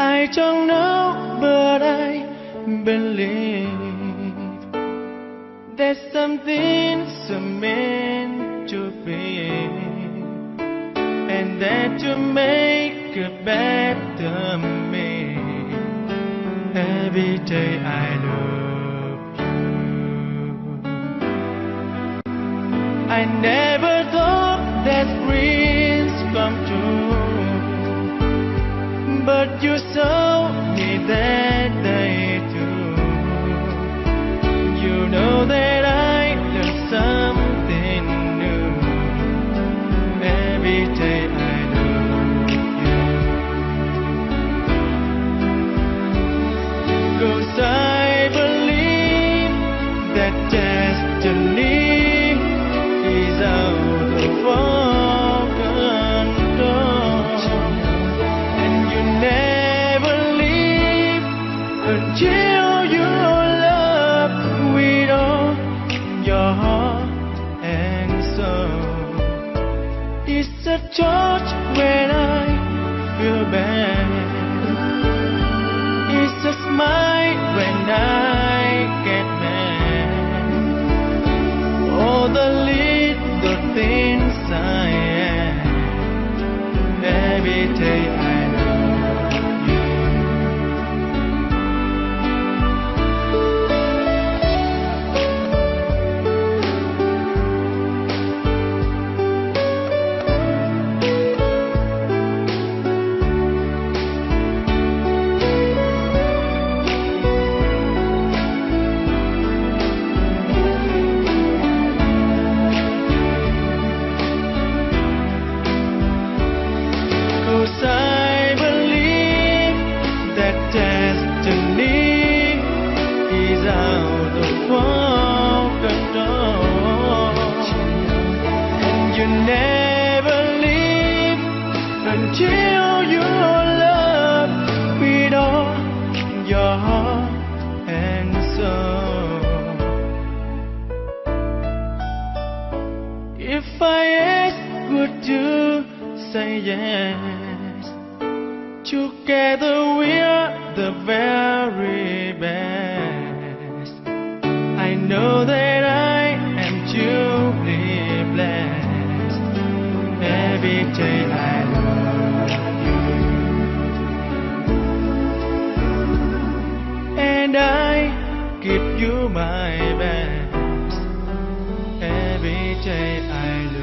I don't know, but I believe there's something so meant to be, and that you make a better me. Every day I love you. I never thought that dreams come true, but you saw me that day too. You know that I learned something new. Every day I love you. 'Cause I believe that destiny is out of our control. know your love with all your heart and soul. If I ask, would you say yes? Together we are the very best. I know that I am truly blessed. Every day I love you, and I give you my best. Every day I love you.